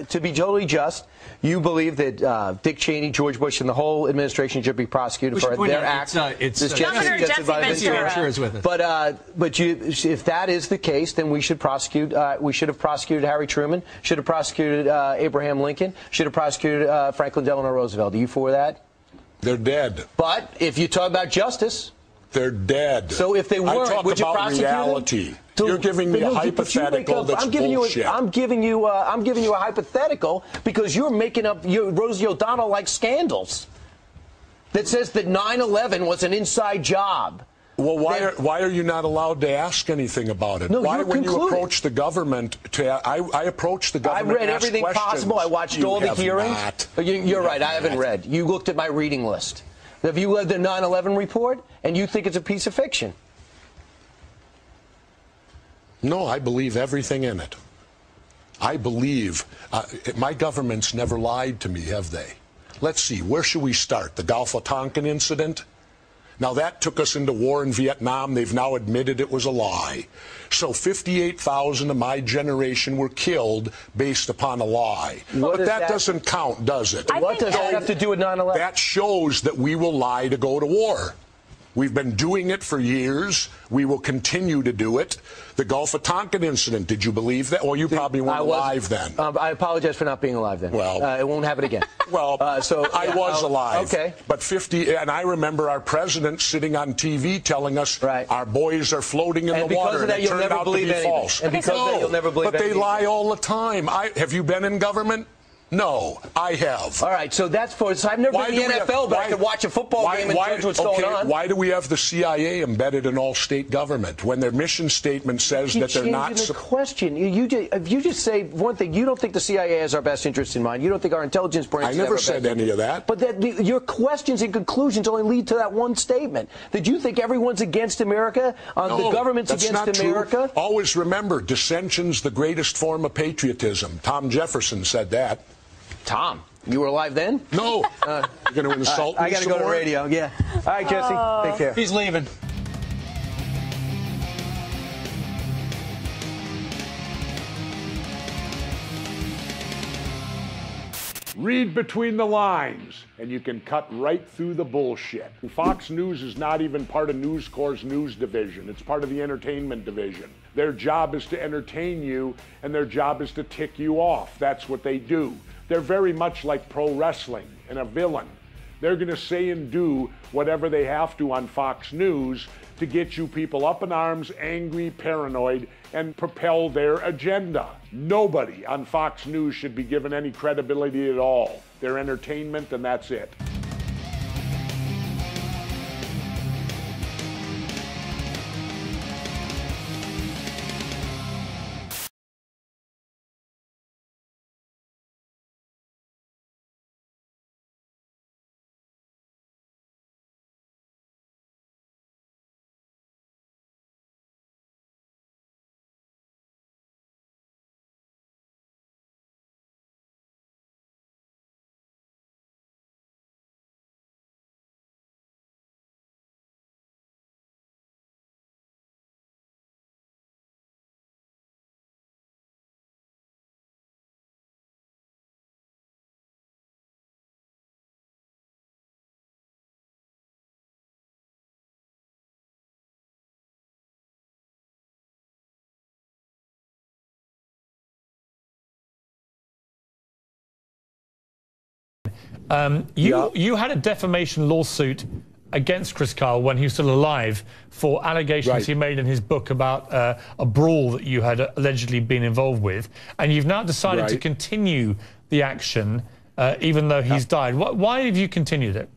totally just, you believe that Dick Cheney, George Bush, and the whole administration should be prosecuted for their acts. Governor Jesse Ventura is with us. But if that is the case, then we should prosecute. We should have prosecuted Harry Truman. Should have prosecuted Abraham Lincoln. Should have prosecuted Franklin Delano Roosevelt. Are you for that? They're dead. But if you talk about justice, they're dead. So if they weren't, would you prosecute reality. them? You're giving me a hypothetical that's bullshit. I'm giving you a hypothetical because you're making up Rosie O'Donnell-like scandals that says that 9/11 was an inside job. Well, why are you not allowed to ask anything about it? No, why, when you approach the government, I approach the government. I read everything possible. I watched all the hearings. You're right. I haven't read. You looked at my reading list. Have you read the 9/11 report and you think it's a piece of fiction? No, I believe everything in it. I believe my government's never lied to me, have they? Let's see, where should we start? The Gulf of Tonkin incident? Now, that took us into war in Vietnam. They've now admitted it was a lie. So 58,000 of my generation were killed based upon a lie. But that doesn't count, does it? What does that have to do with 9/11? That shows that we will lie to go to war. We've been doing it for years. We will continue to do it. The Gulf of Tonkin incident, did you believe that? Well, you probably weren't alive then. I apologize for not being alive then. Well, it won't happen again. Well, I was alive. Okay. But and I remember our president sitting on TV telling us our boys are floating in the water. And because of that, you'll never believe anything. And because of that, you'll never believe anything. But they lie all the time. Have you been in government? No, I have. All right, so that's so I've never been in the NFL, but I could watch a football game and judge what's going on. Why do we have the CIA embedded in all state government when their mission statement says that they're not? The question. If you just say one thing, you don't think the CIA has our best interest in mind. You don't think our intelligence branch. I never said any of that. But your questions and conclusions only lead to that one statement. That you think everyone's against America, the government's against America. True. Always remember, dissension's the greatest form of patriotism. Tom Jefferson said that. Tom, you were alive then? No. You're going to insult me. I got to go to radio. Yeah. All right, Jesse. Take care. He's leaving. Read between the lines, and you can cut right through the bullshit. Fox News is not even part of News Corp's news division. It's part of the entertainment division. Their job is to entertain you, and their job is to tick you off. That's what they do. They're very much like pro wrestling and a villain. They're going to say and do whatever they have to on Fox News to get you people up in arms, angry, paranoid, and propel their agenda. Nobody on Fox News should be given any credibility at all. They're entertainment, and that's it. You had a defamation lawsuit against Chris Kyle when he was still alive for allegations he made in his book about a brawl that you had allegedly been involved with, and you've now decided to continue the action even though he's died. Why have you continued it?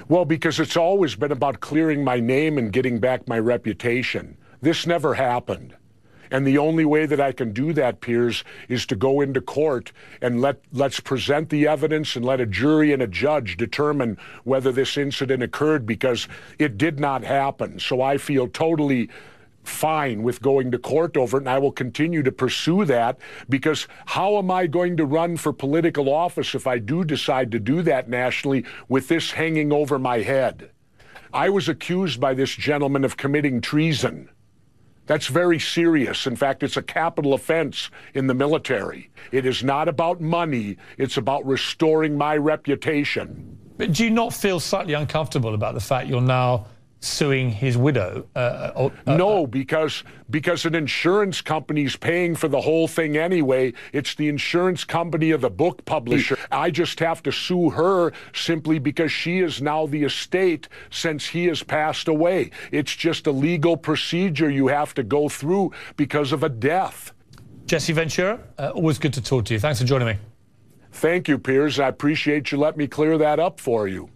Well, because it's always been about clearing my name and getting back my reputation. This never happened. And the only way that I can do that, Piers, is to go into court and let's present the evidence and let a jury and a judge determine whether this incident occurred, because it did not happen. So I feel totally fine with going to court over it, and I will continue to pursue that, because how am I going to run for political office if I do decide to do that nationally with this hanging over my head? I was accused by this gentleman of committing treason. That's very serious. In fact, it's a capital offense in the military. It is not about money. It's about restoring my reputation. But do you not feel slightly uncomfortable about the fact you're now suing his widow? No, because an insurance company's paying for the whole thing anyway. It's the insurance company of the book publisher. I just have to sue her simply because she is now the estate since he has passed away. It's just a legal procedure you have to go through because of a death. Jesse Ventura, always good to talk to you. Thanks for joining me. Thank you, Piers. I appreciate you letting me clear that up for you.